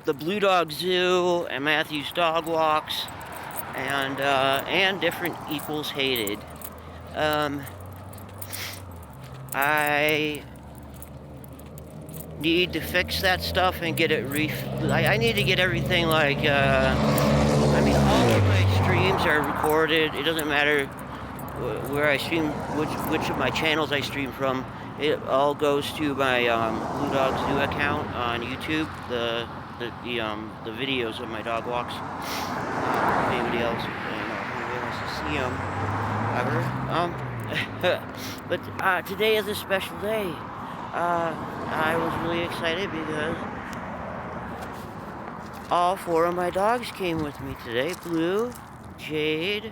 the Blue Dog Zoo and Matthew's Dog Walks, and different equals hated. I need to fix that stuff and get it I need to get everything like, I mean, all of my streams are recorded. It doesn't matter where I stream, which of my channels I stream from. It all goes to my Blue Dog Zoo account on YouTube. The videos of my dog walks. Anybody else, anybody wants to see them, ever. But today is a special day. I was really excited because all 4 of my dogs came with me today. Blue, Jade,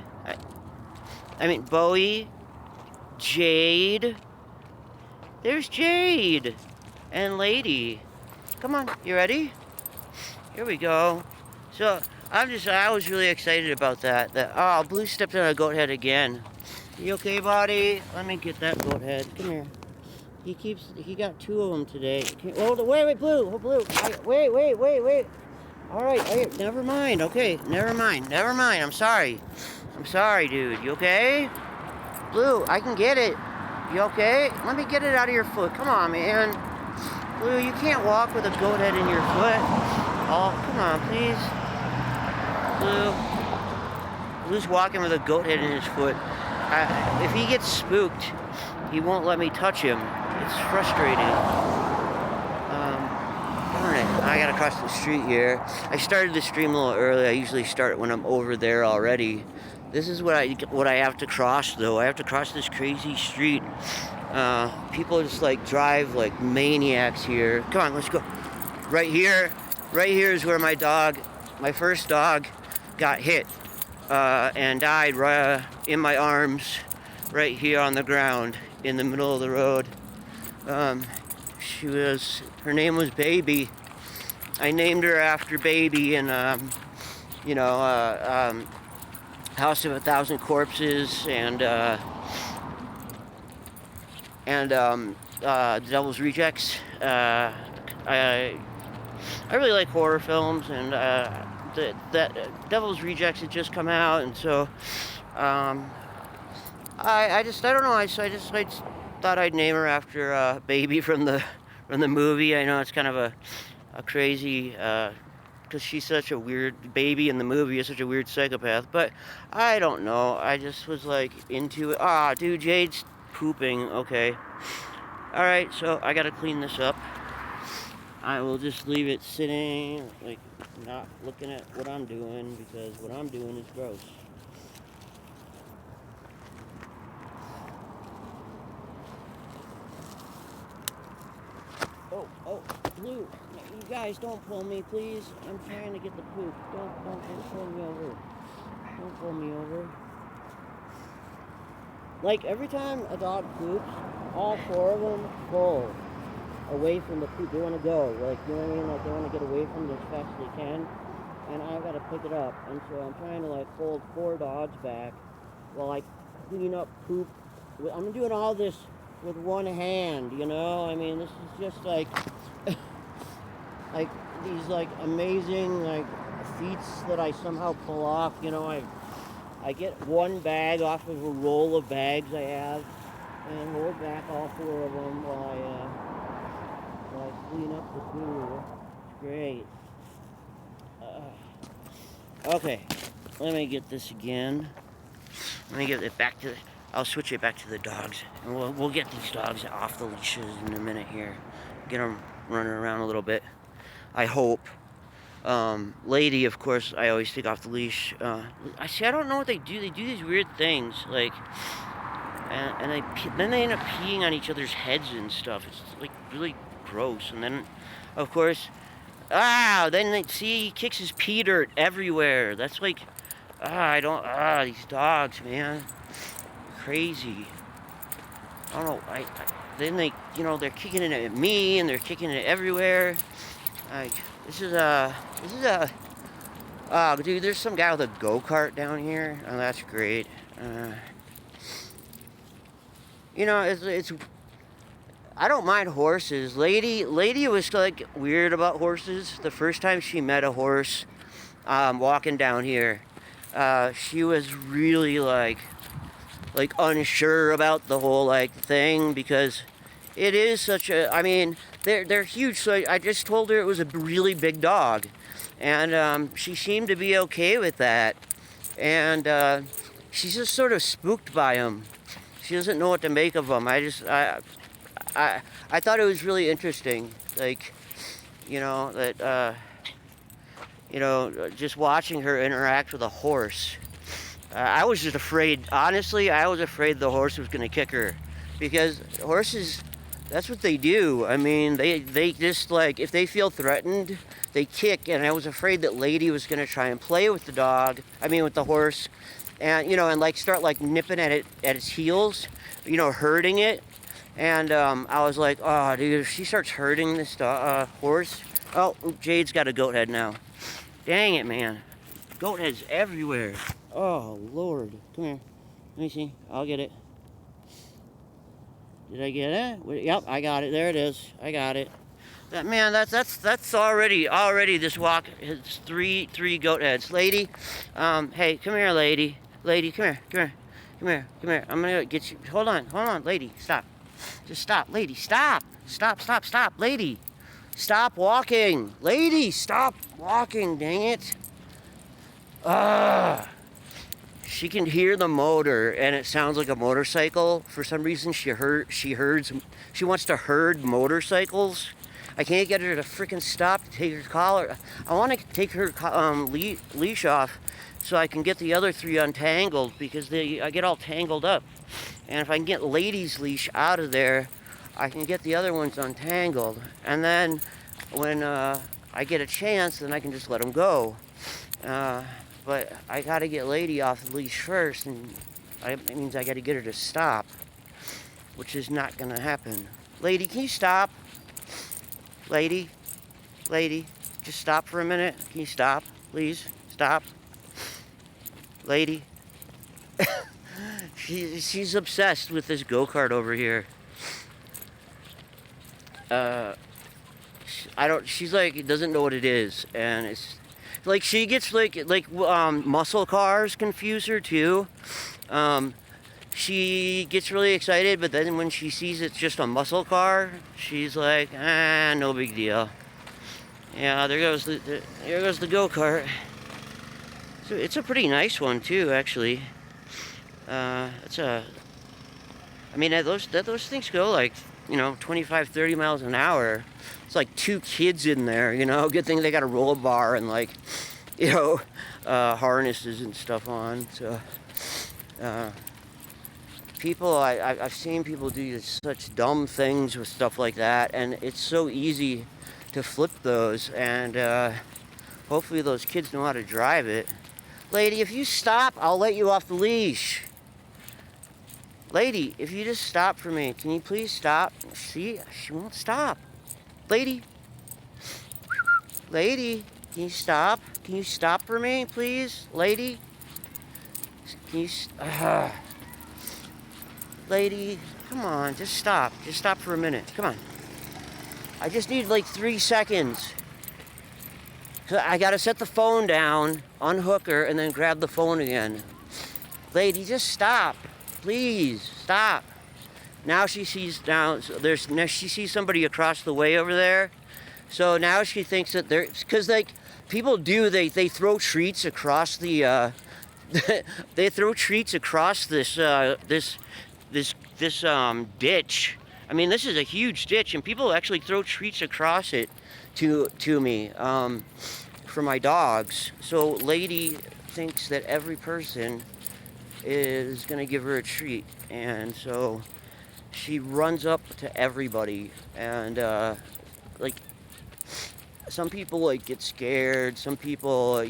Bowie, Jade. There's Jade and Lady. Come on, you ready? Here we go. So I was really excited about that. Oh, Blue stepped on a goat head again. You okay, buddy? Let me get that goat head. Come here. He got 2 of them today. Wait, Blue. Oh, Blue. Wait. All right, never mind. Okay, never mind. I'm sorry, dude. You okay? Blue, I can get it. You okay? Let me get it out of your foot. Come on, man. Blue, you can't walk with a goat head in your foot. Oh, come on, please. Blue's walking with a goat head in his foot. If he gets spooked, he won't let me touch him. It's frustrating. Darn it. I gotta cross the street here. I started the stream a little early. I usually start when I'm over there already. This is what I have to cross, though. I have to cross this crazy street. People just like drive like maniacs here. Come on, let's go. Right here is where my first dog got hit and died in my arms, right here on the ground in the middle of the road. Her name was Baby. I named her after Baby in House of a Thousand Corpses and Devil's Rejects. I really like horror films, and that Devil's Rejects had just come out, and so I don't know. I just thought I'd name her after Baby from the movie. I know it's kind of a crazy, because she's such a weird Baby in the movie is such a weird psychopath. But I don't know. I just was like into it. Dude, Jade's pooping. Okay. All right. So I gotta clean this up. I will just leave it sitting, like not looking at what I'm doing, because what I'm doing is gross. Oh, Blue, you guys don't pull me, please. I'm trying to get the poop. Don't pull me over. Don't pull me over. Like, every time a dog poops, all 4 of them pull away from the poop. They want to go. Like, you know what I mean? Like, they want to get away from it as fast as they can. And I've got to pick it up. And so I'm trying to, like, hold 4 dogs back while I clean up poop. I'm doing all this with one hand, you know? I mean, this is just like like these like amazing like feats that I somehow pull off, you know. I get one bag off of a roll of bags I have and hold back all 4 of them while I clean up the poo. It's great. Okay, let me get this again. Let me get it back to I'll switch it back to the dogs, and we'll get these dogs off the leashes in a minute here. Get them running around a little bit, I hope. Lady, of course, I always take off the leash. I don't know what they do. They do these weird things, like, and then they end up peeing on each other's heads and stuff. It's like really gross. And then, of course, then they see he kicks his pee dirt everywhere. That's like, these dogs, man. Crazy. I don't know. Then they, they're kicking it at me, and they're kicking it everywhere. Like, dude, there's some guy with a go-kart down here. Oh, that's great. I don't mind horses. Lady was like weird about horses. The first time she met a horse, walking down here, she was really like unsure about the whole like thing because it is such a. I mean, they're huge. So I just told her it was a really big dog, and she seemed to be okay with that. And she's just sort of spooked by him. She doesn't know what to make of him. I thought it was really interesting, like, that just watching her interact with a horse. I was just afraid. Honestly, I was afraid the horse was going to kick her, because horses, that's what they do. I mean, they just like, if they feel threatened, they kick. And I was afraid that Lady was going to try and play with the dog. I mean, with the horse, and and like start like nipping at it at its heels, hurting it. And I was like, oh, dude, if she starts hurting this horse. Oh, Jade's got a goat head now. Dang it, man. Goat heads everywhere. Oh, Lord. Come here. Let me see. I'll get it. Did I get it? Yep, I got it. There it is. I got it. Man, that's already this walk. It's three goat heads. Lady, hey, come here, lady. Lady, come here. I'm gonna get you. Hold on, lady. Stop. Just stop, lady. Stop. Stop, lady. Stop walking. Lady, stop walking, dang it. She can hear the motor, and it sounds like a motorcycle. For some reason, she wants to herd motorcycles. I can't get her to freaking stop to take her collar. I want to take her leash off so I can get the other three untangled, because I get all tangled up. And if I can get Lady's leash out of there, I can get the other ones untangled. And then when I get a chance, then I can just let them go. But I got to get Lady off the leash first, and it means I got to get her to stop, which is not going to happen. Lady, can you stop? Lady, just stop for a minute. Can you stop, please? Stop. Lady. She's obsessed with this go-kart over here. She's like, doesn't know what it is, and it's like she gets muscle cars confuse her too. She gets really excited, but then when she sees it's just a muscle car, she's like, no big deal. Yeah, there goes the go-kart. So it's a pretty nice one too, actually. I mean, those things go like, 25, 30 miles an hour. It's like two kids in there, Good thing they got a roll bar and like, harnesses and stuff on. So, I've seen people do such dumb things with stuff like that, and it's so easy to flip those, and hopefully those kids know how to drive it. Lady, if you stop, I'll let you off the leash. Lady, if you just stop for me, can you please stop? See, she won't stop. Lady, can you stop? Can you stop for me, please? Lady, can you? Lady, come on, just stop. Just stop for a minute. Come on. I just need like 3 seconds. I gotta set the phone down, unhook her, and then grab the phone again. Lady, just stop. Please, stop. Now she sees she sees somebody across the way over there. So now she thinks that because like people do, they throw treats across the they throw treats across this ditch. I mean, this is a huge ditch, and people actually throw treats across it to me for my dogs. So Lady thinks that every person is gonna give her a treat, and so she runs up to everybody, and like some people like get scared, some people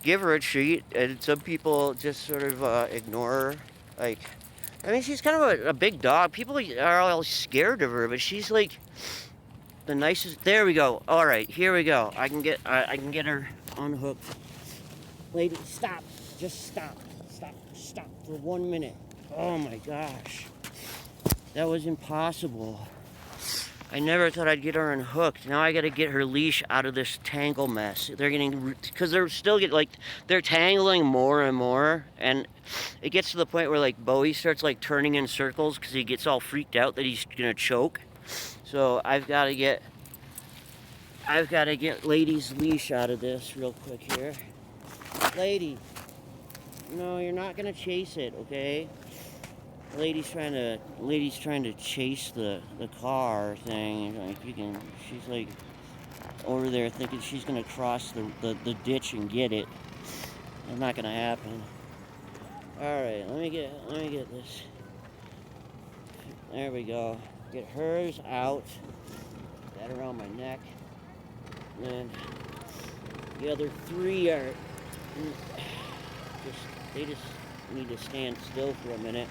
give her a treat, and some people just sort of ignore her. Like, I mean, she's kind of a big dog. People are all scared of her, but she's like the nicest. There we go. All right, here we go. I can get her unhooked. Lady, stop. Just stop for 1 minute. Oh my gosh. That was impossible. I never thought I'd get her unhooked. Now I gotta get her leash out of this tangle mess. They're getting, because they're still they're tangling more and more, and it gets to the point where like Bowie starts like turning in circles because he gets all freaked out that he's gonna choke. So I've gotta get Lady's leash out of this real quick here. Lady, no, you're not gonna chase it, okay? Lady's trying to chase the car thing. Like she's like over there thinking she's gonna cross the ditch and get it. It's not gonna happen. All right, let me get this. There we go. Get hers out. That around my neck. And the other three are they just need to stand still for a minute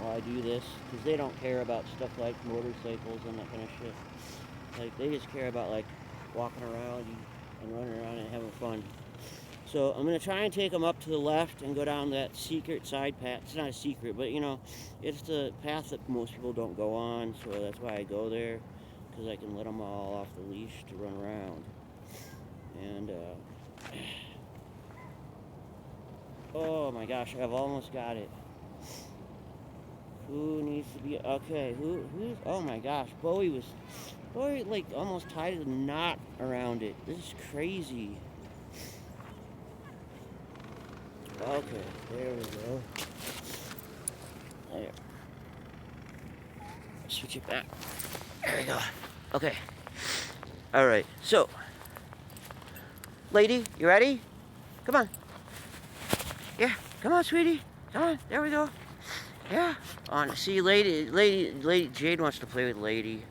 while I do this, because they don't care about stuff like motorcycles and that kind of shit. Like, they just care about like walking around and running around and having fun. So I'm gonna try and take them up to the left and go down that secret side path. It's not a secret, but you know, it's the path that most people don't go on, so that's why I go there, because I can let them all off the leash to run around. And oh my gosh, I've almost got it. Who needs to be, okay, who's, oh my gosh, Bowie like almost tied a knot around it. This is crazy. Okay, there we go. There. Switch it back. There we go. Okay. All right, so, lady, you ready? Come on. Yeah, come on, sweetie. Come on, there we go. Yeah. On. See, lady, Jade wants to play with Lady.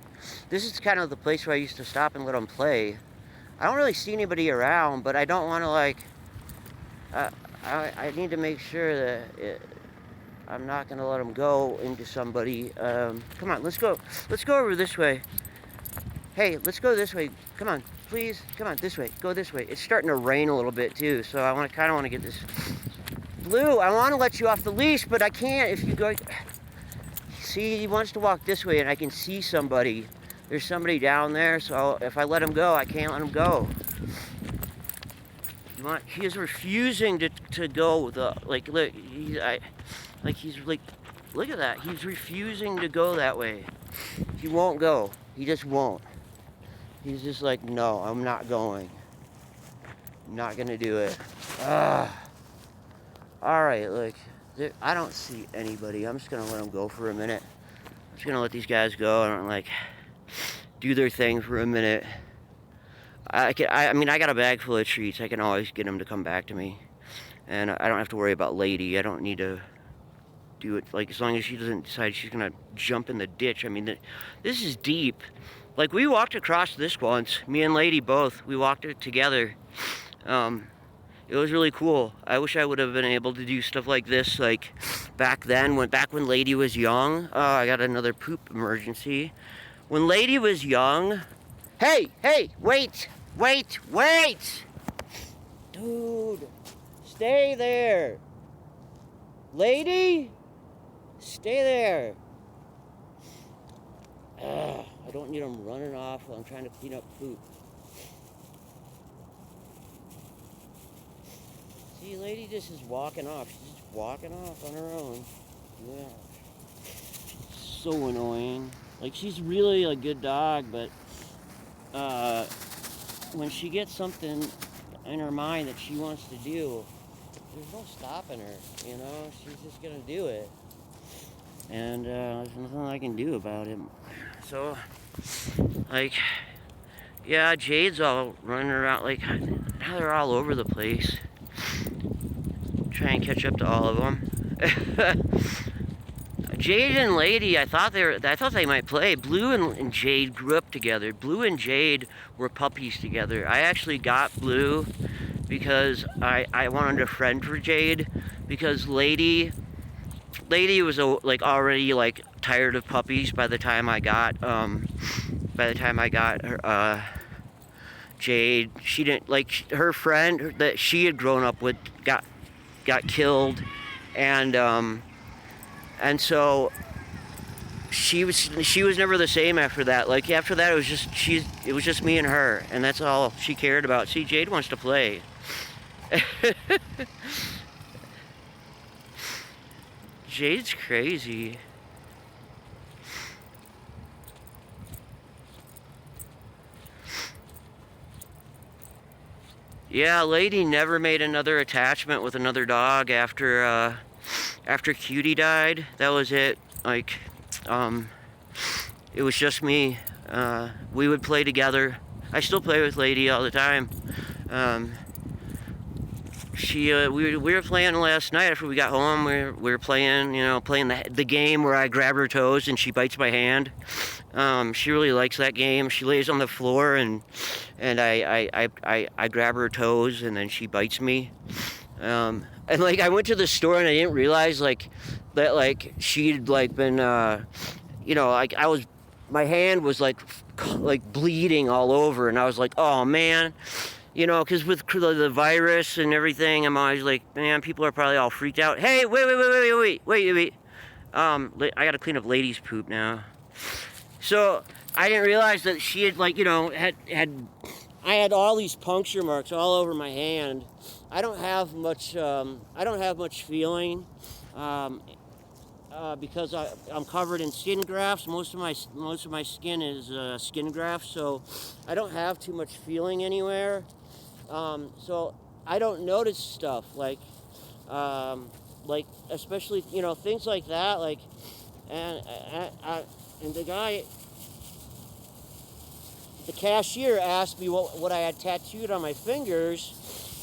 This is kind of the place where I used to stop and let them play. I don't really see anybody around, but I don't want to like. I need to make sure that I'm not gonna let them go into somebody. Come on, let's go. Let's go over this way. Hey, let's go this way. Come on, please. Come on, this way. Go this way. It's starting to rain a little bit too, so I kind of want to get this. Blue, I want to let you off the leash, but I can't if you go. See, he wants to walk this way, and I can see somebody. There's somebody down there, so if I let him go, I can't let him go. He is refusing to go. Look, he's like, look at that. He's refusing to go that way. He won't go. He just won't. He's just like, no, I'm not going. I'm not gonna do it. All right, look, I don't see anybody. I'm just gonna let them go for a minute. I'm just gonna let these guys go and like do their thing for a minute. I mean, I got a bag full of treats. I can always get them to come back to me, and I don't have to worry about Lady. I don't need to do it, like, as long as she doesn't decide she's gonna jump in the ditch. I mean, this is deep. Like, we walked across this once, me and Lady both. We walked it together. It was really cool. I wish I would have been able to do stuff like this, like, back then, back when Lady was young. Oh, I got another poop emergency. When Lady was young... Hey, wait! Dude, stay there. Lady, stay there. I don't need them running off while I'm trying to clean up poop. See, Lady just is walking off. She's just walking off on her own. Yeah. So annoying. Like, she's really a good dog, but when she gets something in her mind that she wants to do, there's no stopping her, you know? She's just gonna do it. And there's nothing I can do about it. So, like, yeah, Jade's all running around, like, now they're all over the place. Try and catch up to all of them. Jade and Lady, I thought they might play. Blue and Jade grew up together. Blue and Jade were puppies together. I actually got Blue because I wanted a friend for Jade, because Lady was already like tired of puppies by the time I got her, Jade. She didn't like her friend that she had grown up with got killed, and so she was never the same after that. Like after that, it was just me and her, and that's all she cared about. See, Jade wants to play. Jade's crazy. Yeah, Lady never made another attachment with another dog after Cutie died. That was it. Like, it was just me. We would play together. I still play with Lady all the time. We were playing last night after we got home. We were playing, playing the game where I grab her toes and she bites my hand. She really likes that game. She lays on the floor and I grab her toes and then she bites me. And like I went to the store and I didn't realize that she'd been my hand was like bleeding all over, and I was like, oh man. Because with the virus and everything, I'm always like, man, people are probably all freaked out. Hey, wait. I gotta clean up Lady's poop now. So I didn't realize that she had I had all these puncture marks all over my hand. I don't have much feeling. Because I'm covered in skin grafts. Most of my skin is skin grafts, so I don't have too much feeling anywhere. So I don't notice stuff like especially things like that. And the cashier asked me what I had tattooed on my fingers.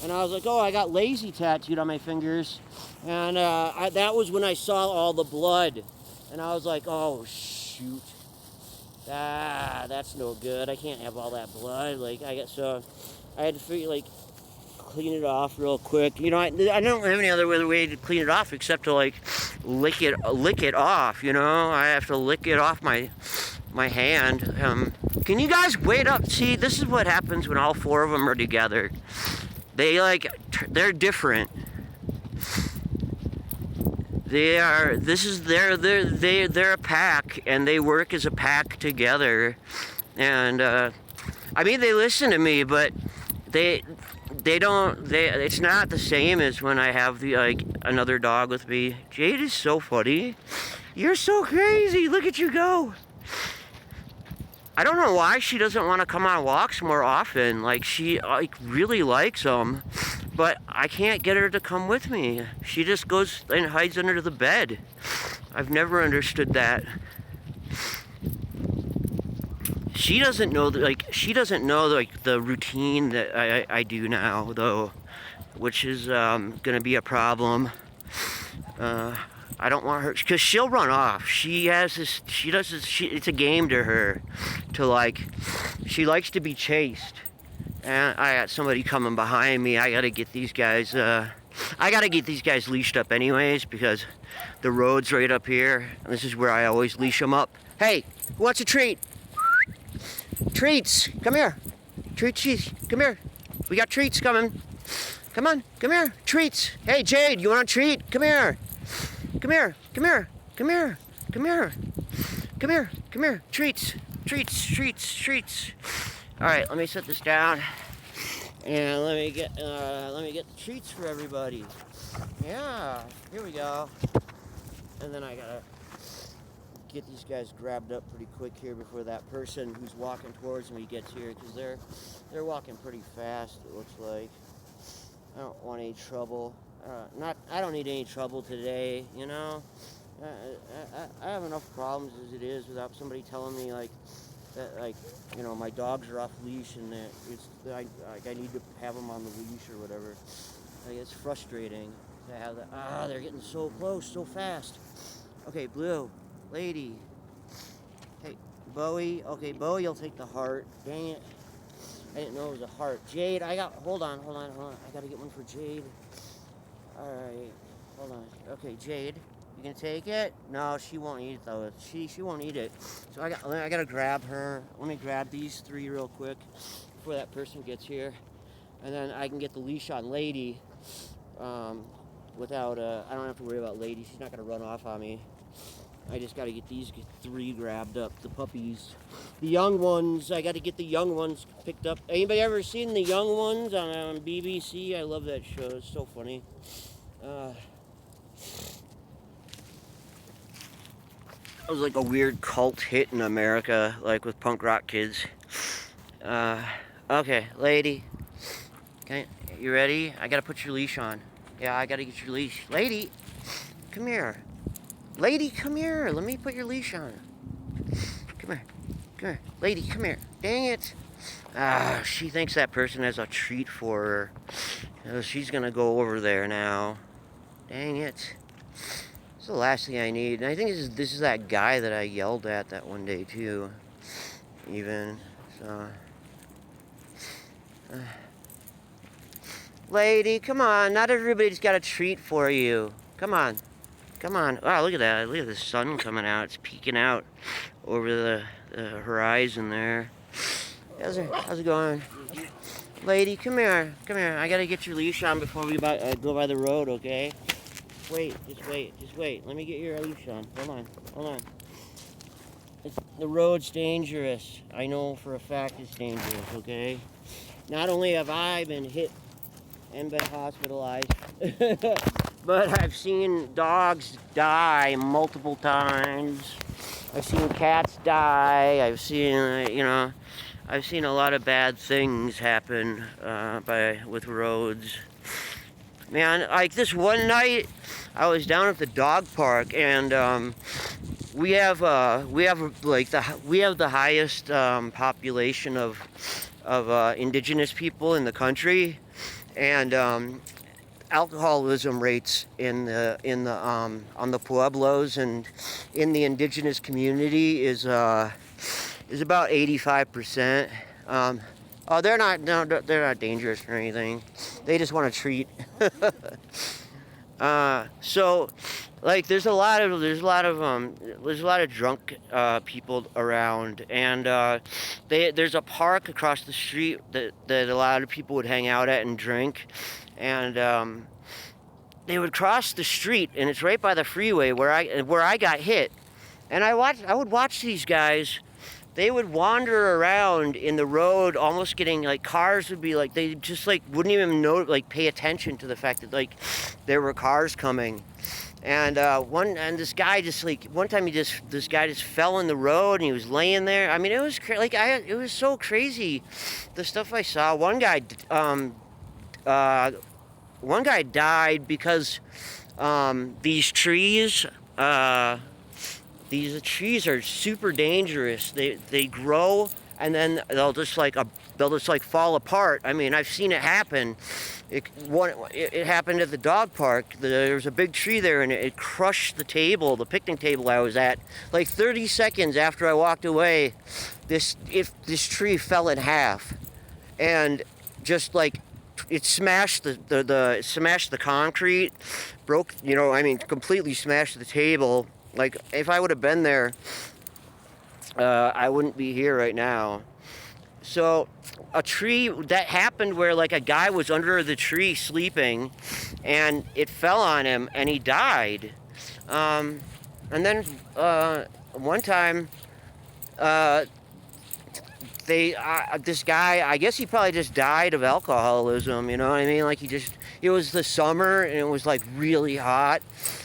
And I was like, oh, I got lazy tattooed on my fingers. And that was when I saw all the blood. And I was like, oh, shoot. That's no good. I can't have all that blood. So I had to clean it off real quick. I don't have any other way to clean it off except to lick it off, I have to lick it off my hand. Can you guys wait up? See, this is what happens when all four of them are together. They're different. They're a pack, and they work as a pack together. And they listen to me, but it's not the same as when I have another dog with me. Jade is so funny. You're so crazy. Look at you go. I don't know why she doesn't want to come on walks more often. She really likes them, but I can't get her to come with me. She just goes and hides under the bed. I've never understood that. She doesn't know the routine that I do now though, which is gonna be a problem. I don't want her, because she'll run off. It's a game to her she likes to be chased. And I got somebody coming behind me. I gotta get these guys leashed up anyways, because the road's right up here. And this is where I always leash them up. Hey, who wants a treat? Treats, come here. Treats, come here. We got treats coming. Come on, come here, treats. Hey, Jade, you want a treat? Come here. Come here, come here, come here, come here, come here, come here. Treats, treats, treats, treats. All right, let me set this down, and let me get the treats for everybody. Yeah, here we go. And then I gotta get these guys grabbed up pretty quick here before that person who's walking towards me gets here, because they're walking pretty fast. It looks like. I don't want any trouble. I don't need any trouble today, I have enough problems as it is without somebody telling me that my dogs are off leash and that I need to have them on the leash or whatever. It's frustrating to have that. They're getting so close, so fast. Okay, Blue, Lady. Hey, Bowie. Okay, Bowie, you'll take the heart. Dang it. I didn't know it was a heart. Jade, hold on. I gotta get one for Jade. Alright, hold on. Okay, Jade, you can take it? No, she won't eat it though. She won't eat it. So I gotta grab her. Let me grab these three real quick before that person gets here. And then I can get the leash on Lady without, I don't have to worry about Lady. She's not gonna run off on me. I just got to get these 3 grabbed up, the puppies. The young ones, I got to get the young ones picked up. Anybody ever seen the young ones on BBC? I love that show. It's so funny. It was like a weird cult hit in America, like with punk rock kids. Okay, lady. You ready? I gotta put your leash on. Yeah, I gotta get your leash. Lady, come here. Lady, come here. Let me put your leash on. Come here. Come here. Lady, come here. Dang it. She thinks that person has a treat for her. She's gonna go over there now. Dang it. It's the last thing I need. And I think this is that guy that I yelled at that one day too. Even. So. Lady, come on. Not everybody's got a treat for you. Come on. Come on. Wow, look at that. Look at the sun coming out. It's peeking out over the horizon there. How's it going? Lady, come here. Come here. I gotta get your leash on before we go by the road, okay? Wait. Just wait. Let me get your leash on. Hold on. The road's dangerous. I know for a fact it's dangerous, okay? Not only have I been hit and been hospitalized, but I've seen dogs die multiple times. I've seen cats die. I've seen, I've seen a lot of bad things happen with roads. Man, like this one night, I was down at the dog park, and we have the highest population of indigenous people in the country, and alcoholism rates on the pueblos and in the indigenous community is about 85%. They're not dangerous or anything. They just want a treat. So, like, there's a lot of drunk people around, and there's a park across the street that a lot of people would hang out at and drink, and they would cross the street, and it's right by the freeway where I got hit, and I would watch these guys. They would wander around in the road, almost getting, like, cars would be like, they just, like, wouldn't even know, like, pay attention to the fact that, like, there were cars coming. And this guy just, like, one time this guy just fell in the road, and he was laying there. I mean, it was it was so crazy, the stuff I saw. One guy died because these trees are super dangerous. They grow, and then they'll just fall apart. I mean, I've seen it happen. It happened at the dog park. There was a big tree there, and it crushed the picnic table I was at. Like 30 seconds after I walked away, this tree fell in half, and just like it smashed the concrete, completely smashed the table. Like, if I would have been there, I wouldn't be here right now. So, a tree that happened where, like, a guy was under the tree sleeping, and it fell on him, and he died. And then one time, this guy, I guess he probably just died of alcoholism, you know what I mean? Like, it was the summer, and it was, like, really hot,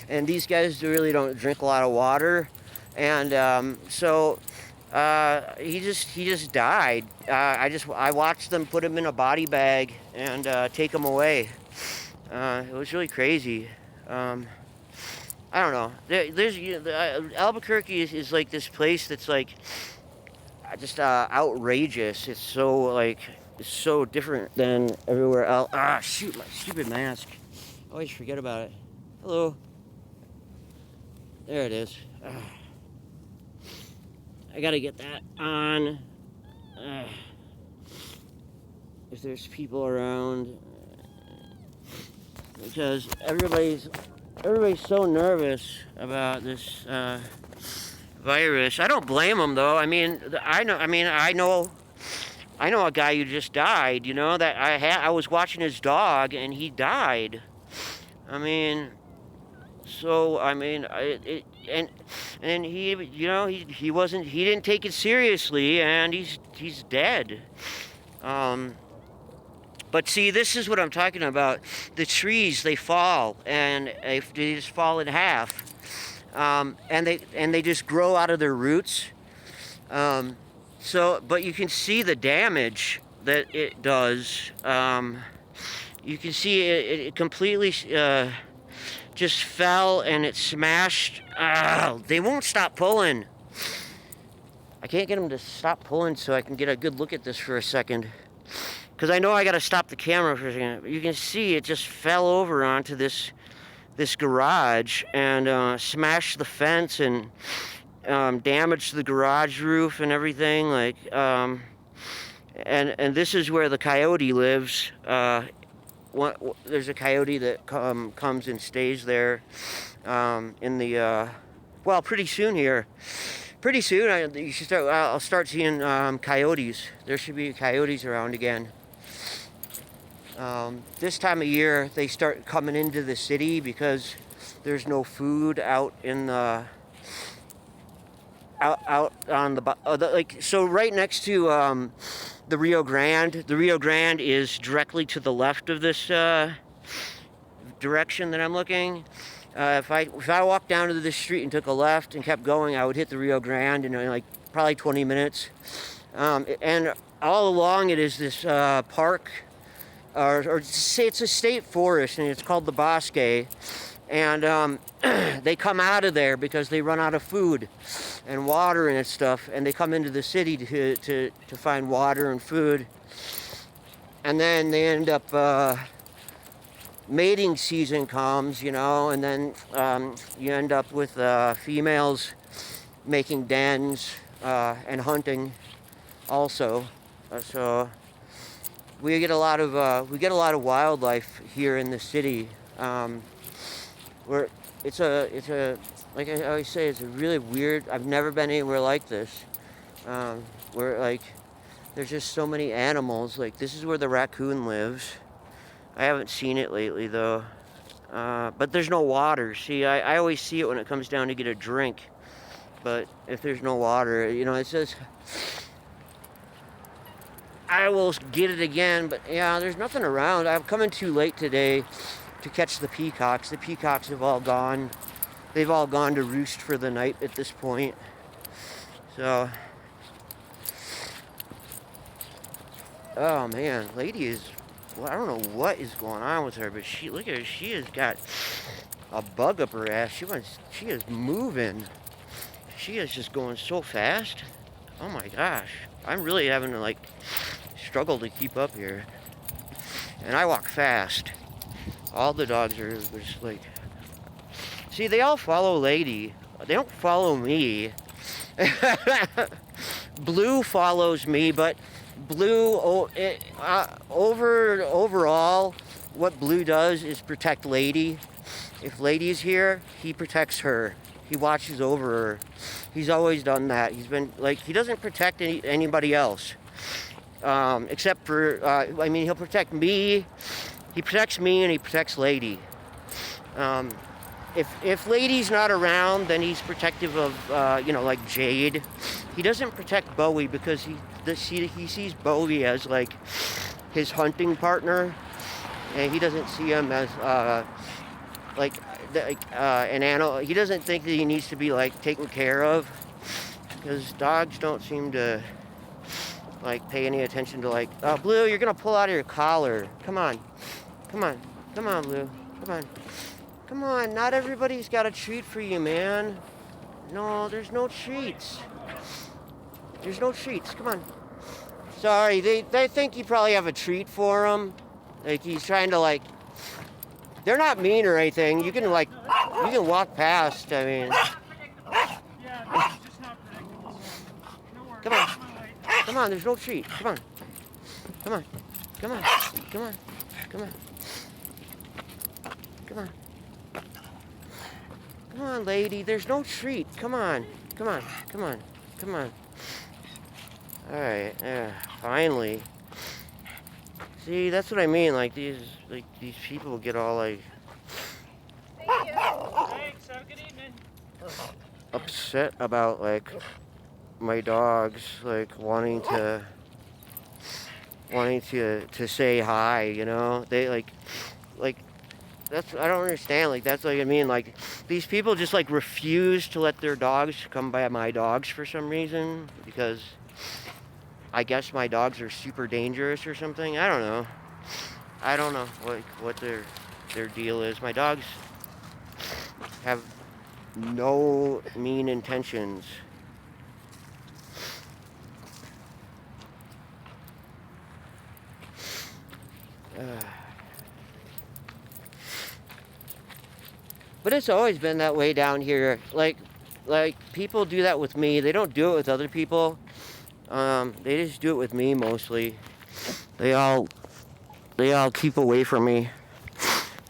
and these guys really don't drink a lot of water, and so he just died. I watched them put him in a body bag and take him away. It was really crazy. I don't know. Albuquerque is like this place that's like just outrageous. It's so different than everywhere else. Shoot, my stupid mask. I always forget about it. Hello. There it is. I gotta get that on. If there's people around, because everybody's so nervous about this virus. I don't blame them though. I know a guy who just died. You know that I was watching his dog and he died. and he, you know, he didn't take it seriously, and he's dead. But see, this is what I'm talking about. The trees, they fall, and they just fall in half, and they just grow out of their roots. But you can see the damage that it does. You can see it completely just fell, and it smashed. They won't stop pulling. I can't get them to stop pulling so I can get a good look at this for a second. Because I know I got to stop the camera for a second. You can see it just fell over onto this garage and smashed the fence and damaged the garage roof and everything. Like, and this is where the coyote lives. There's a coyote that comes and stays there well, pretty soon here. Pretty soon, I'll start seeing coyotes. There should be coyotes around again. This time of year, they start coming into the city because there's no food out in the out on the so right next to the Rio Grande. The Rio Grande is directly to the left of this direction that I'm looking. If I walked down to this street and took a left and kept going, I would hit the Rio Grande in like probably 20 minutes. And all along it is this park, or say it's a state forest, and it's called the Bosque. And they come out of there because they run out of food and water and stuff, and they come into the city to find water and food. And then they end up mating season comes, you know, and then you end up with females making dens and hunting also. So we get a lot of wildlife here in the city. Where it's a like I always say, it's a really weird. I've never been anywhere like this, where like there's just so many animals. Like this is where the raccoon lives. I haven't seen it lately though, but there's no water. See, I always see it when it comes down to get a drink, but if there's no water, you know, it says I will get it again. But yeah, there's nothing around. I'm coming too late today to catch the peacocks. The peacocks have all gone. They've all gone to roost for the night at this point. So, oh man, lady is, well, I don't know what is going on with her, but look at her, she has got a bug up her ass. She is moving. She is just going so fast. Oh my gosh. I'm really having to like struggle to keep up here. And I walk fast. All the dogs are just like, see, they all follow Lady. They don't follow me. Blue follows me, but Blue, overall, what Blue does is protect Lady. If Lady's here, he protects her. He watches over her. He's always done that. He's been, like, he doesn't protect anybody else. Except for, I mean, he'll protect me. He protects me and he protects Lady. If Lady's not around, then he's protective of, you know, like Jade. He doesn't protect Bowie because he sees Bowie as like his hunting partner, and he doesn't see him as an animal. He doesn't think that he needs to be like taken care of, because dogs don't seem to like pay any attention to like, oh, Blue, you're gonna pull out of your collar. Come on, Blue, come on. Come on, not everybody's got a treat for you, man. No, there's no treats. There's no treats, come on. Sorry, they think you probably have a treat for him. Like he's trying to like, they're not mean or anything. You can like, you can walk past, I mean. Come on, there's no treat, come on. Come on. Come on, Lady, there's no treat. Come on. Alright, finally. See, that's what I mean, like these people get all like... Thank you. Thanks, have a good evening. upset about, like, my dogs, like, wanting to say hi, you know? They, like, that's, I don't understand, like, that's, like, I mean, like, these people just, like, refuse to let their dogs come by my dogs for some reason, because I guess my dogs are super dangerous or something. I don't know. I don't know what their deal is. My dogs have no mean intentions. But it's always been that way down here. Like people do that with me. They don't do it with other people. They just do it with me mostly. They all keep away from me.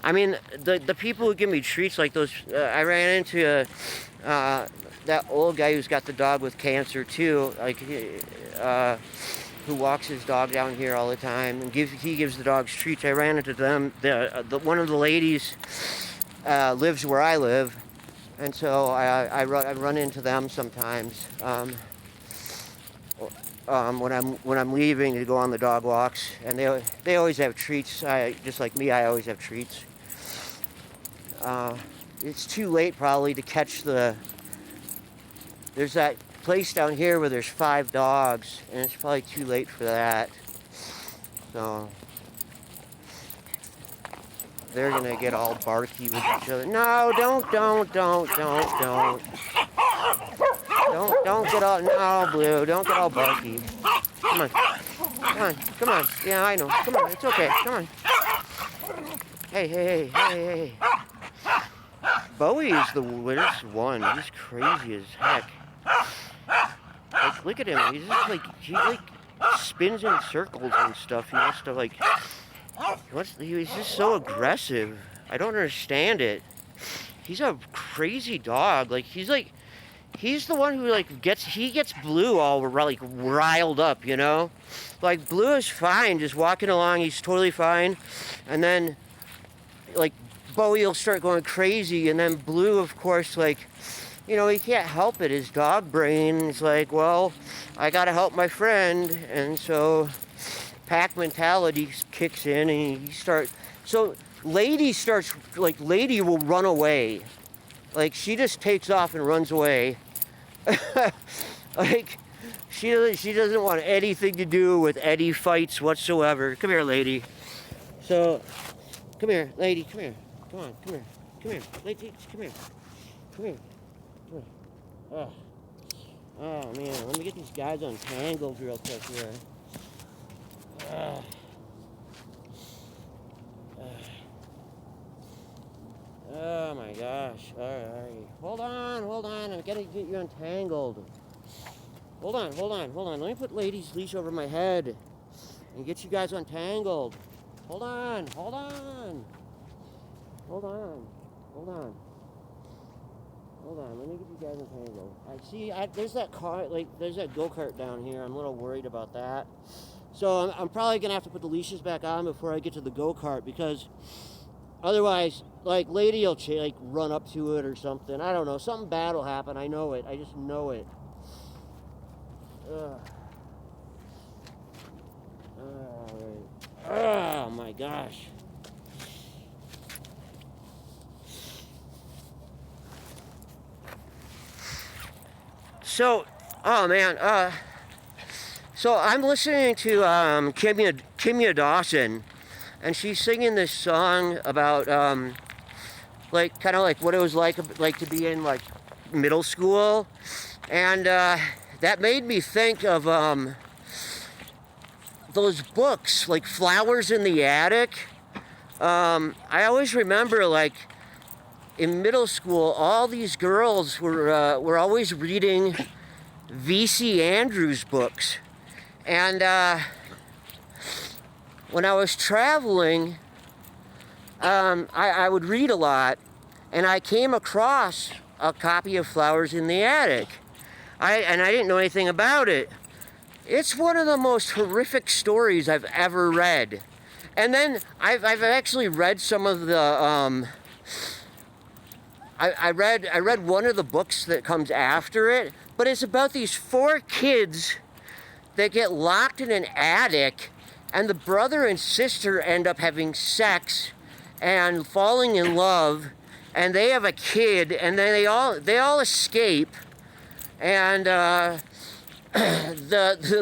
I mean, the people who give me treats like those. I ran into that old guy who's got the dog with cancer too. Like who walks his dog down here all the time and he gives the dogs treats. I ran into them. One of the ladies lives where I live, and so I run into them sometimes when I'm leaving to go on the dog walks, and they always have treats. Just like me, I always have treats. It's too late probably to catch there's that place down here where there's 5 dogs, and it's probably too late for that. So they're gonna get all barky with each other. No, don't get all, no, Blue, don't get all barky. Come on. Yeah, I know. Come on, it's okay. Come on. Hey. Bowie is the worst one. He's crazy as heck. Like, look at him. He spins in circles and stuff. He wants to, like, he's just so aggressive. I don't understand it. He's a crazy dog. He's the one who, like, gets Blue all, like, riled up, you know? Like, Blue is fine, just walking along, he's totally fine. And then, like, Bowie will start going crazy, and then Blue, of course, like, you know, he can't help it. His dog brain is like, well, I gotta help my friend. And so pack mentality kicks in, and so Lady will run away. Like, she just takes off and runs away. Like, she doesn't want anything to do with any fights whatsoever. Come here, Lady. So, come here, Lady, come here. Come on, come here, Lady, come here. Oh man, let me get these guys untangled real quick here. Oh my gosh. Alright. Hold on. I'm gonna get you untangled. Hold on. Let me put Lady's leash over my head and get you guys untangled. Hold on. Let me get you guys entangled. I see, there's that car, there's that go-kart down here. I'm a little worried about that. So I'm probably gonna have to put the leashes back on before I get to the go-kart, because otherwise, like, Lady will run up to it or something. I don't know. Something bad will happen. I know it. I just know it. Oh my gosh. So, oh man, so I'm listening to Kimya Dawson, and she's singing this song about kind of like what it was like to be in, like, middle school, and that made me think of those books, like Flowers in the Attic. I always remember, like, in middle school, all these girls were always reading V.C. Andrews books. And when I was traveling, I would read a lot, and I came across a copy of Flowers in the Attic. I didn't know anything about it. It's one of the most horrific stories I've ever read. And then I've actually read some of the I read one of the books that comes after it, but it's about these 4 kids that get locked in an attic, and the brother and sister end up having sex and falling in love, and they have a kid, and then they all escape, and the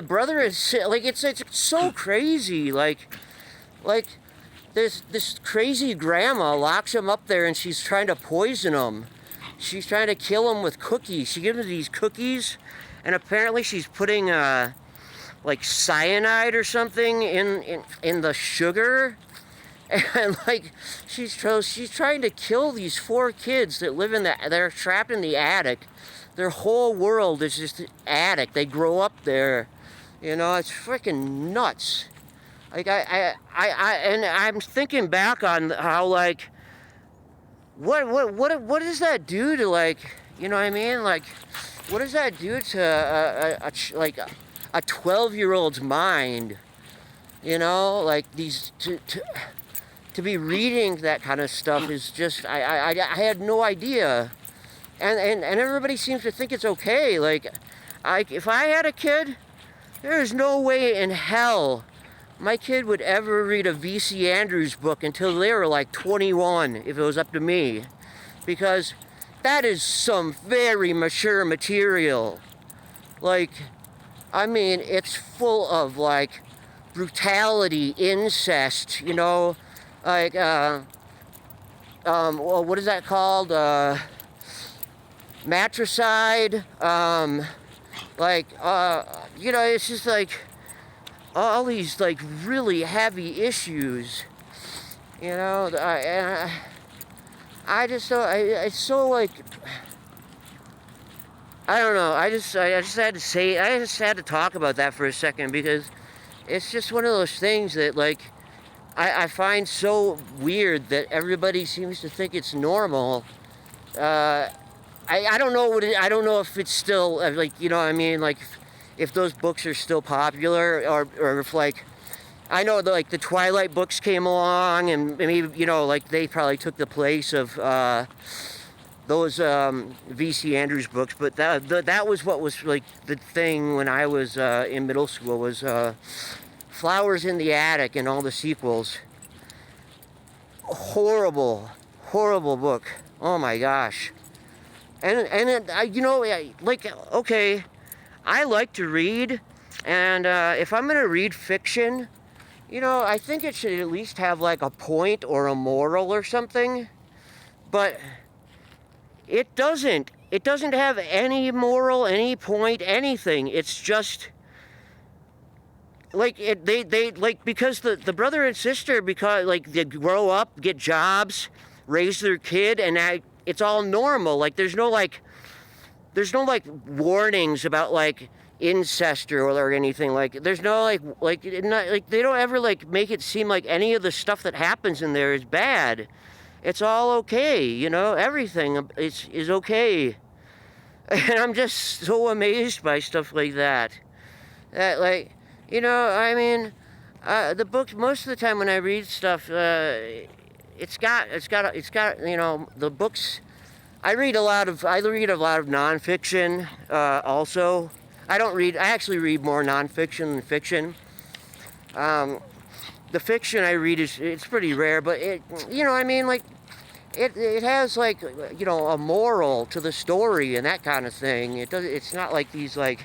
brother is like it's so crazy, like this crazy grandma locks him up there, and she's trying to poison him. She's trying to kill him with cookies. She gives him these cookies, and apparently she's putting like cyanide or something in the sugar, and like she's trying to kill these 4 kids that live they're trapped in the attic. Their whole world is just the attic. They grow up there, you know. It's freaking nuts. Like and I'm thinking back on how, like, what does that do to, like, you know what I mean? Like, what does that do to a 12-year-old's mind? You know, like to be reading that kind of stuff is just I had no idea, and everybody seems to think it's okay. Like, if I had a kid, there's no way in hell my kid would ever read a V.C. Andrews book until they were like 21, if it was up to me. Because that is some very mature material. Like, I mean, it's full of, like, brutality, incest, you know, like, well, what is that called? Matricide, like, you know, it's just like all these, like, really heavy issues, you know. I just so it's so, like, I don't know. I just had to say, I just had to talk about that for a second, because it's just one of those things that, like, I find so weird that everybody seems to think it's normal. I don't know I don't know if it's still, like, you know what I mean, like, if those books are still popular, or if, like, I know like the Twilight books came along, and maybe, you know, like, they probably took the place of those V.C. Andrews books, but that was what was, like, the thing when I was in middle school, was Flowers in the Attic and all the sequels. Horrible book. Oh my gosh. And you know, like, okay, I like to read, and if I'm gonna read fiction, you know, I think it should at least have, like, a point or a moral or something. But it doesn't have any moral, any point, anything. It's just like they like, because the brother and sister, because, like, they grow up, get jobs, raise their kid, and it's all normal. Like, there's no warnings about, like, incest or anything. Like, there's no, like not, like, they don't ever, like, make it seem like any of the stuff that happens in there is bad. It's all okay, you know. Everything is okay. And I'm just so amazed by stuff like that. That, like, you know, I mean, the books, most of the time when I read stuff, it's got, you know, the books. I read a lot of nonfiction, also. I actually read more nonfiction than fiction. The fiction I read it's pretty rare, but you know, I mean, like, it has, like, you know, a moral to the story and that kind of thing. It's not like these, like,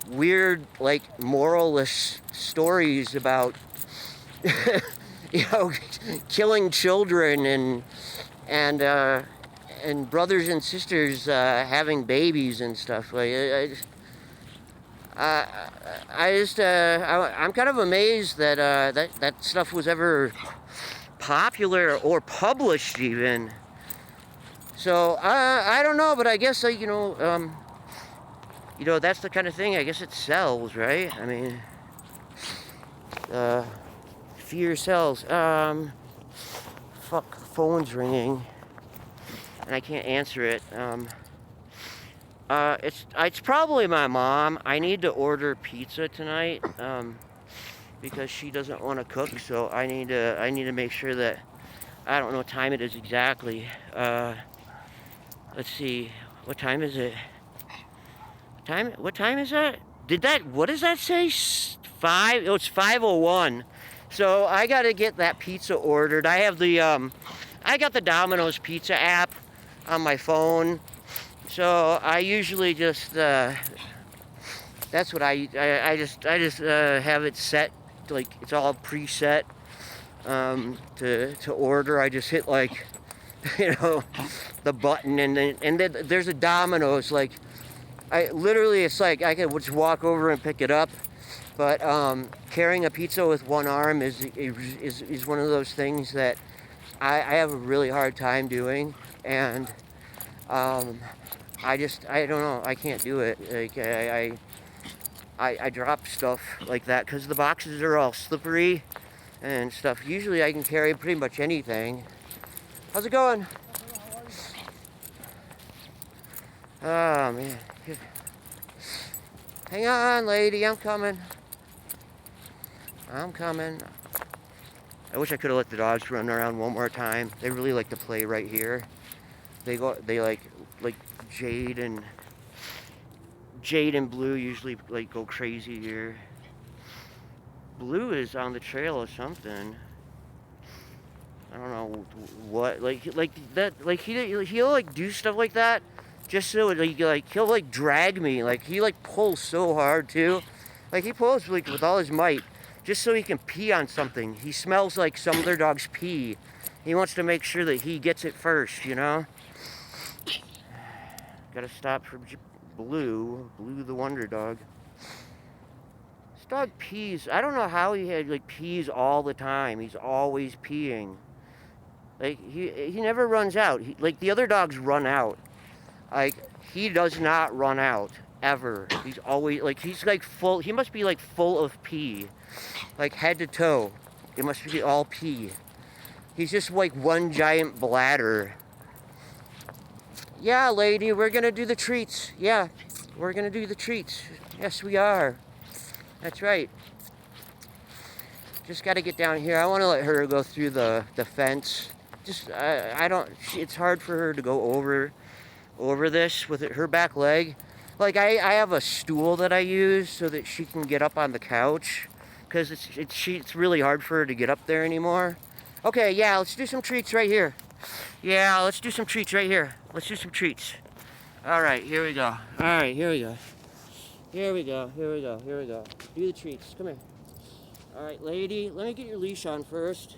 weird, like, moralless stories about, you know, killing children and brothers and sisters having babies and stuff. Like, I'm kind of amazed that that stuff was ever popular or published even. So I don't know, but I guess, you know, that's the kind of thing. I guess it sells, right? I mean, fear sells. Fuck, the phone's ringing, and I can't answer it. It's probably my mom. I need to order pizza tonight, because she doesn't want to cook. So I need to make sure that, I don't know what time it is exactly. Let's see. What time is it? What time is that? What does that say? 5? Oh, it's 5:01. So I gotta get that pizza ordered. I have I got the Domino's pizza app on my phone. So I usually just, that's what I just have it set, like it's all preset, to order. I just hit like, the button, and then there's a Domino's, like, it's like I can just walk over and pick it up, but carrying a pizza with one arm is one of those things that I have a really hard time doing, and I don't know, I can't do it. Like I drop stuff like that because the boxes are all slippery and stuff. Usually I can carry pretty much anything. How's it going? Oh man. Hang on, lady, I'm coming. I'm coming. I wish I could have let the dogs run around one more time. They really like to play right here. They like Jade and Blue usually like go crazy here. Blue is on the trail or something. I don't know what, like that, like he'll like do stuff like that just so he'll like drag me. Like he like pulls so hard too. Like he pulls like with all his might just so he can pee on something. He smells like some other dog's pee. He wants to make sure that he gets it first, Gotta stop for Blue the wonder dog. This dog pees. I don't know how he had like pees all the time. He's always peeing. Like he never runs out. Like the other dogs run out. Like he does not run out ever. He's always like he's like full. He must be like full of pee, like head to toe. It must be all pee. He's just like one giant bladder. Yeah, lady, we're gonna do the treats. Yeah, we're gonna do the treats. Yes, we are. That's right. Just gotta get down here. I want to let her go through the fence. Just I don't. It's hard for her to go over this with her back leg. Like I have a stool that I use so that she can get up on the couch, because it's really hard for her to get up there anymore. Okay, yeah, let's do some treats right here. Yeah, let's do some treats right here. Let's do some treats. All right, here we go. All right, here we go. Here we go. Here we go. Here we go. Do the treats. Come here. All right, lady, let me get your leash on first.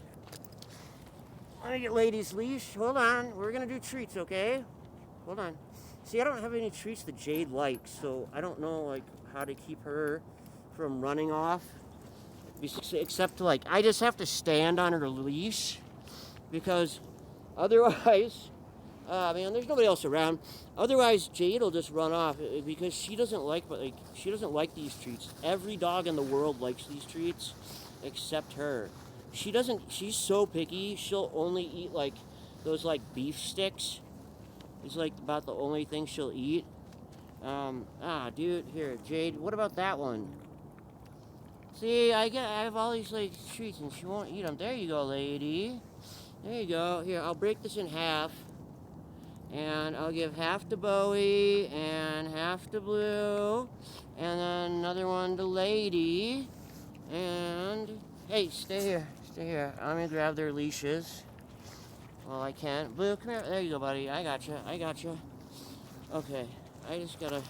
Let me get lady's leash. Hold on. We're going to do treats, okay? Hold on. See, I don't have any treats that Jade likes, so I don't know, like, how to keep her from running off. Except, like, I just have to stand on her leash, because otherwise, there's nobody else around. Otherwise, Jade will just run off, because she doesn't like these treats. Every dog in the world likes these treats, except her. She's so picky, she'll only eat, like, those, like, beef sticks. It's, like, about the only thing she'll eat. Dude, here, Jade, what about that one? See, I have all these, like, treats, and she won't eat them. There you go, lady. There you go. Here, I'll break this in half. And I'll give half to Bowie, and half to Blue, and then another one to Lady. And, hey, stay here. Stay here. I'm going to grab their leashes. Well, I can. Blue, come here. There you go, buddy. I got you. I got you. Okay. I just got to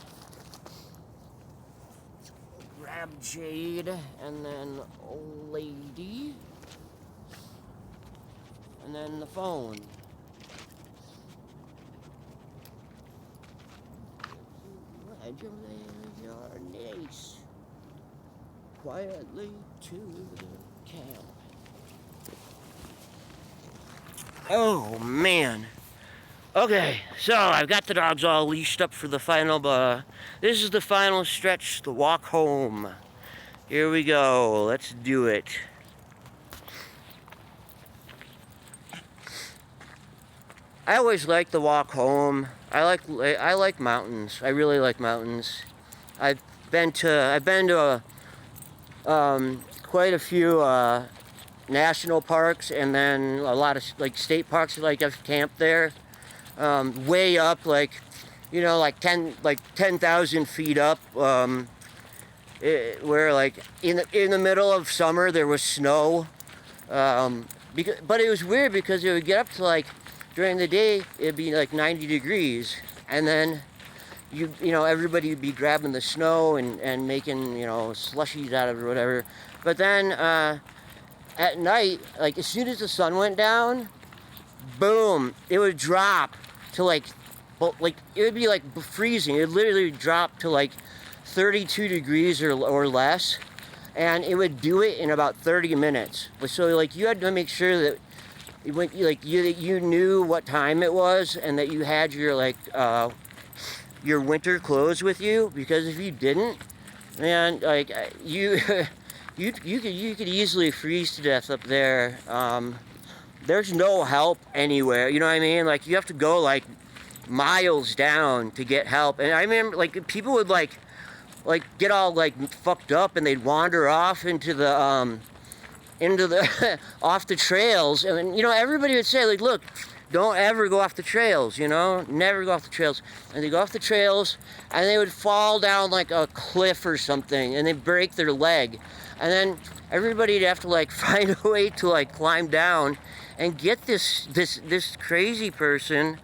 grab Jade, and then Lady, and then the phone. Your niece quietly to the camp. Oh man. Okay, so I've got the dogs all leashed up for the final, this is the final stretch, the walk home. Here we go. Let's do it. I always like the walk home. I like mountains. I really like mountains. I've been to quite a few national parks, and then a lot of like state parks. Like I've camped there. way up, like, you know, like 10,000 feet up, where like in the middle of summer there was snow. But it was weird because it would get up to like, during the day it'd be like 90 degrees, and then you know, everybody would be grabbing the snow and making, you know, slushies out of it or whatever. But then at night, like as soon as the sun went down, boom, it would drop to like it would be like freezing. It would literally drop to like 32 degrees or less, and it would do it in about 30 minutes. So like you had to make sure that you knew what time it was, and that you had your like your winter clothes with you, because if you didn't, man, like you you could easily freeze to death up there. There's no help anywhere, you know what I mean? Like you have to go like miles down to get help. And I remember like people would like get all like fucked up, and they'd wander off into the off the trails, and you know, everybody would say like, look, don't ever go off the trails, you know, never go off the trails. And they go off the trails, and they would fall down like a cliff or something, and they'd break their leg, and then everybody'd have to like find a way to like climb down and get this crazy person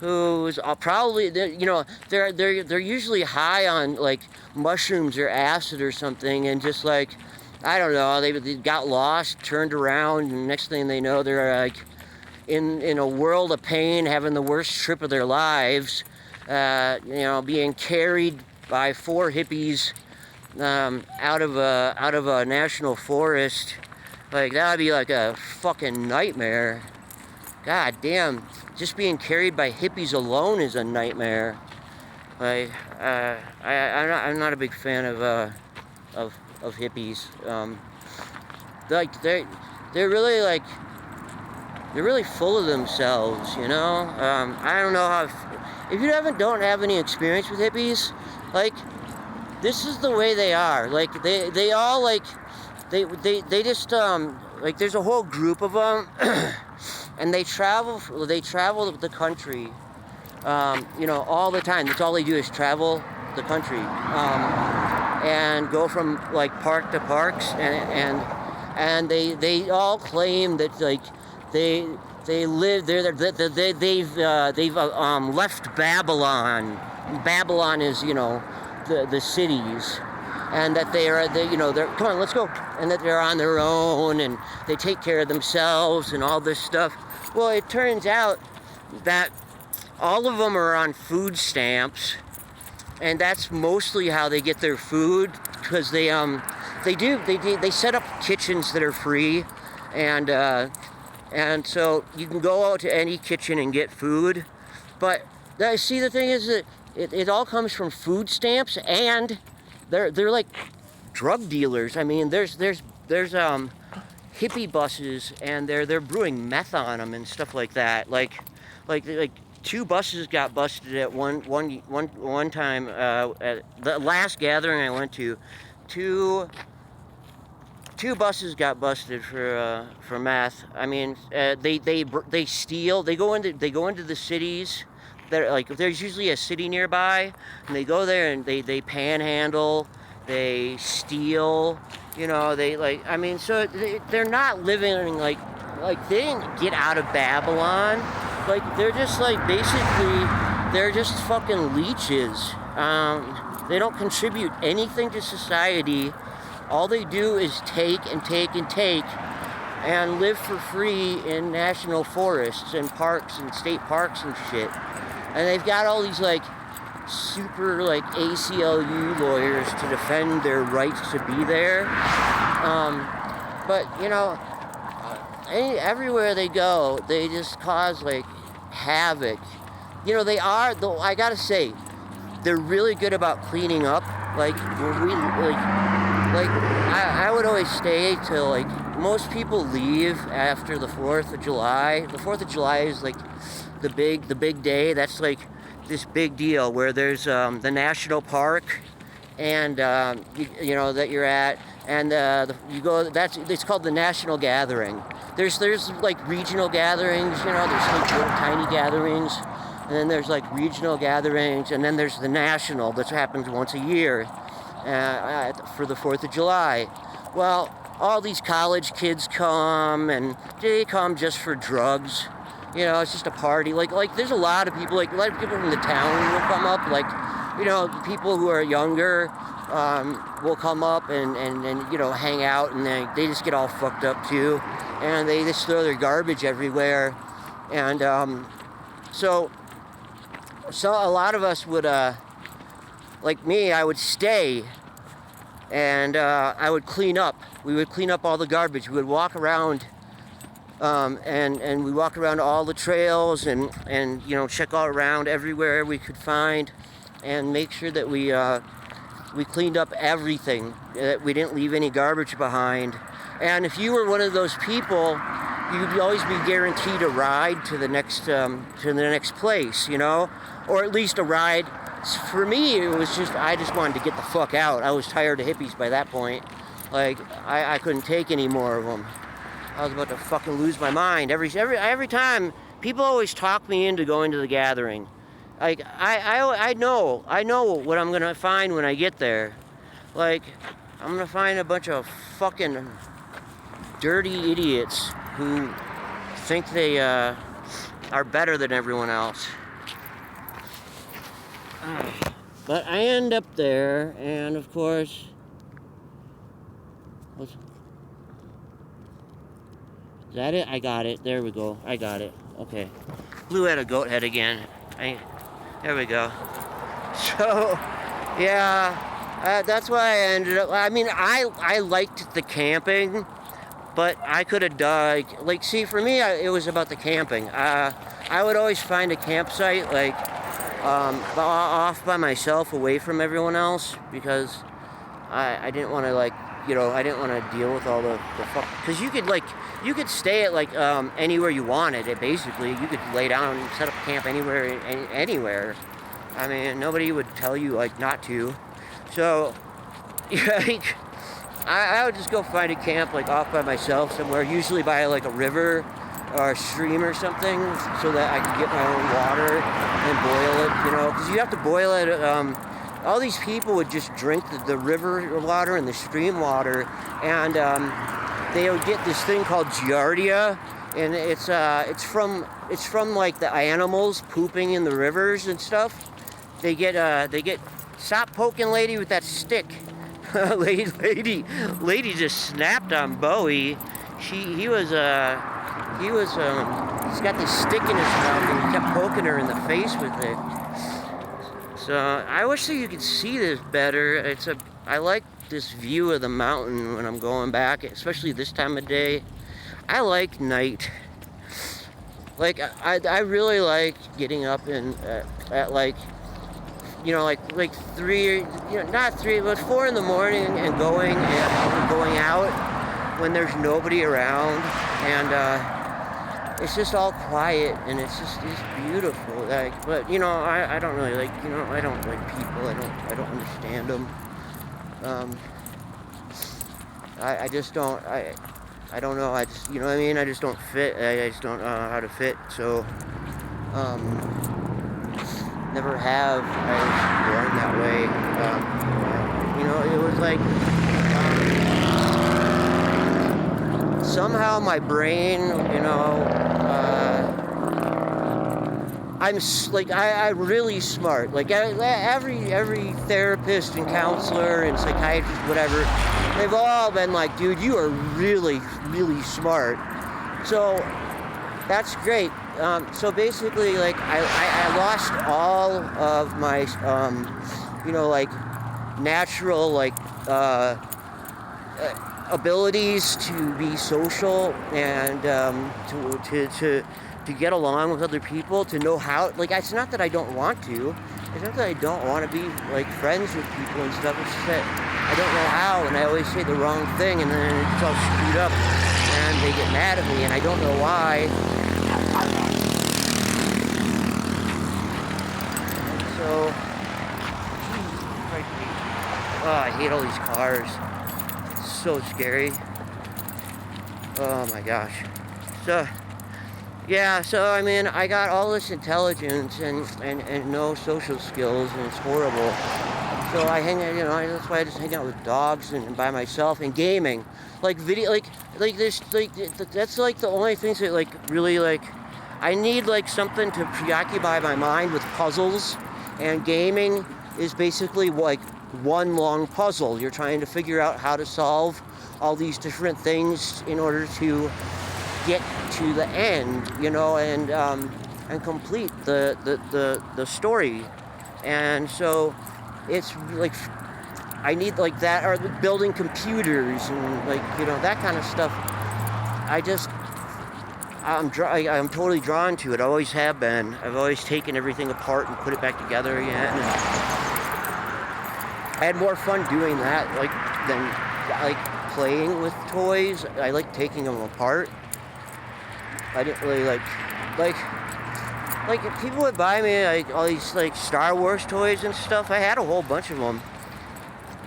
who's probably, you know, they're usually high on like mushrooms or acid or something, and just like, I don't know, they got lost, turned around, and next thing they know, they're like in a world of pain, having the worst trip of their lives, you know, being carried by 4 hippies out of a national forest. Like, that would be like a fucking nightmare. God damn, just being carried by hippies alone is a nightmare. Like, I'm not a big fan of hippies. Like they're really like, they're really full of themselves, you know. I don't know how. If you don't have any experience with hippies, like, this is the way they are. Like they all like they just like, there's a whole group of them, and they travel the country, you know, all the time. That's all they do is travel the country, and go from like park to parks, and they all claim that like they live there, they've left Babylon. Babylon is, you know, the cities, and that they're come on, let's go, and that they're on their own, and they take care of themselves and all this stuff. Well, it turns out that all of them are on food stamps, and that's mostly how they get their food, because they set up kitchens that are free, and so you can go out to any kitchen and get food. But see, the thing is that it all comes from food stamps, and they're like drug dealers. I mean, there's hippie buses, and they're brewing meth on them and stuff like that. Like 2 buses got busted at one time at the last gathering I went to. Two buses got busted for meth. I mean, they steal. They go into the cities. There's usually a city nearby, and they go there and they panhandle. They steal. You know, I mean, so they're not living like they didn't get out of Babylon. Like, they're just like, basically, they're just fucking leeches. They don't contribute anything to society. All they do is take and take and take, and live for free in national forests and parks and state parks and shit. And they've got all these like super like ACLU lawyers to defend their rights to be there. But you know, everywhere they go, they just cause like havoc. You know, they are, though, I gotta say, they're really good about cleaning up. Like, I would always stay till, like, most people leave after the 4th of July. The 4th of July is like the big day. That's like this big deal where there's the national park, and you know, that you're at, and you go. It's called the National Gathering. There's like regional gatherings. You know, there's like little tiny gatherings. and then there's like regional gatherings, and then there's the national that happens once a year for the 4th of July. Well, all these college kids come, and they come just for drugs. You know, it's just a party. Like there's a lot of people, like a lot of people from the town will come up, like, you know, people who are younger will come up and you know, hang out, and they just get all fucked up too, and they just throw their garbage everywhere, and so a lot of us would, like me, I would stay, and I would clean up. We would clean up all the garbage. We would walk around, and we walk around all the trails, and you know, check all around everywhere we could find, and make sure that we cleaned up everything, that we didn't leave any garbage behind. And if you were one of those people, you'd always be guaranteed a ride to the next place, you know, or at least a ride. For me, it was just, I just wanted to get the fuck out. I was tired of hippies by that point. Like, I couldn't take any more of them. I was about to fucking lose my mind. Every time, people always talk me into going to the gathering. Like, I know what I'm gonna find when I get there. Like, I'm gonna find a bunch of fucking dirty idiots who think they are better than everyone else. But I end up there, and of course, is that it? I got it. There we go. I got it. Okay. Blue had a goat head again. There we go. So, yeah, that's why I ended up. I mean, I liked the camping, but I could have dug. Like, see, for me, it was about the camping. I would always find a campsite, like, off by myself, away from everyone else, because I didn't want to, like, you know, I didn't want to deal with all the fuck. Because you could stay at, like, anywhere you wanted. It basically, you could lay down and set up camp anywhere. I mean, nobody would tell you, like, not to. So, like, I would just go find a camp, like, off by myself somewhere, usually by, like, a river or a stream or something, so that I could get my own water and boil it, you know, because you have to boil it. All these people would just drink the river water and the stream water, and they would get this thing called giardia, and it's from like the animals pooping in the rivers and stuff. They get stop poking lady with that stick. lady just snapped on Bowie. He's got this stick in his mouth, and he kept poking her in the face with it. So I wish that you could see this better. I like this view of the mountain when I'm going back, especially this time of day. I like night. Like, I really like getting up at like, you know, like 3, you know, not 3, but 4 in the morning, and going out when there's nobody around, and it's just all quiet, and it's beautiful. Like, but you know, I don't really like, you know, I don't like people. I don't understand them. I just don't. I don't know. I just, you know what I mean? I just don't fit. I just don't know how to fit. So, never have. I was born that way. You know, it was like. Somehow my brain, you know, I'm really smart. Like, every therapist and counselor and psychiatrist, whatever, they've all been like, dude, you are really, really smart. So that's great. So basically, like, I lost all of my, you know, like, natural, like, abilities to be social, and to get along with other people, to know how, like, it's not that I don't want to, it's not that I don't want to be, like, friends with people and stuff, it's just that I don't know how, and I always say the wrong thing, and then it's all screwed up, and they get mad at me, and I don't know why. So, I hate all these cars. So scary. Oh my gosh. So, Yeah, so I mean, I got all this intelligence and no social skills, and it's horrible. So I hang out, that's why I just hang out with dogs and by myself and gaming. Like video, like this, like that's like the only things that like really like. I need like something to preoccupy my mind with puzzles, and gaming is basically like one long puzzle. You're trying to figure out how to solve all these different things in order to get to the end, and complete the story. And so it's like I need like that, or building computers and like that kind of stuff. I'm totally drawn to it. I always have been. I've always taken everything apart and put it back together again. And I had more fun doing that than playing with toys. I like taking them apart. I didn't really like if people would buy me like all these like Star Wars toys and stuff. I had a whole bunch of them,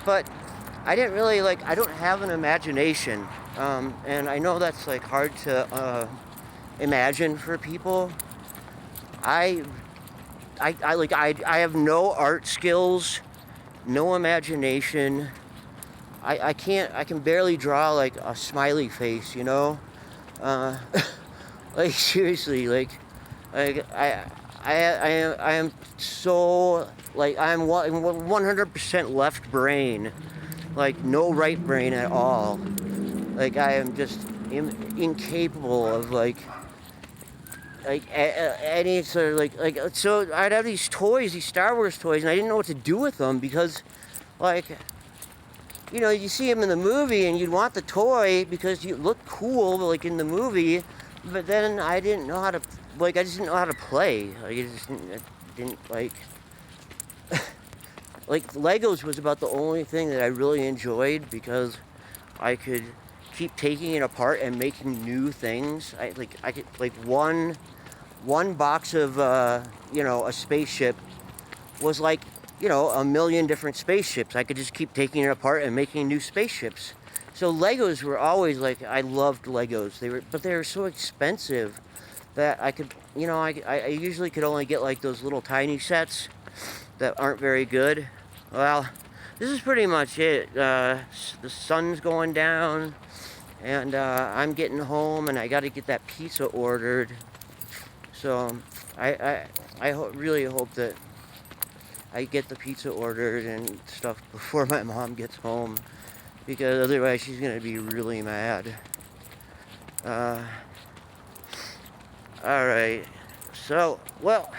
but I didn't really I don't have an imagination, and I know that's like hard to imagine for people. I have no art skills, no imagination. I can barely draw like a smiley face, like seriously, I am so I'm 100% left brain, like no right brain at all. Like I am just incapable of any sort of so I'd have these toys, these Star Wars toys, and I didn't know what to do with them because you see them in the movie and you'd want the toy because you look cool like in the movie, but then I didn't know how to I just didn't know how to play. I didn't Legos was about the only thing that I really enjoyed because I could keep taking it apart and making new things. I could one box of a spaceship was a million different spaceships. I could just keep taking it apart and making new spaceships. So Legos were always I loved Legos. But they were so expensive that I could, I usually could only get those little tiny sets that aren't very good. Well, this is pretty much it. The sun's going down, and I'm getting home, and I got to get that pizza ordered. So I really hope that I get the pizza ordered and stuff before my mom gets home, because otherwise she's gonna be really mad. Alright, so, well,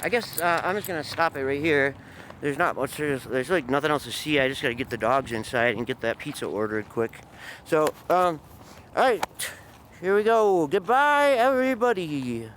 I guess I'm just gonna stop it right here. There's not much, there's nothing else to see. I just gotta get the dogs inside and get that pizza ordered quick. So, alright, here we go. Goodbye, everybody.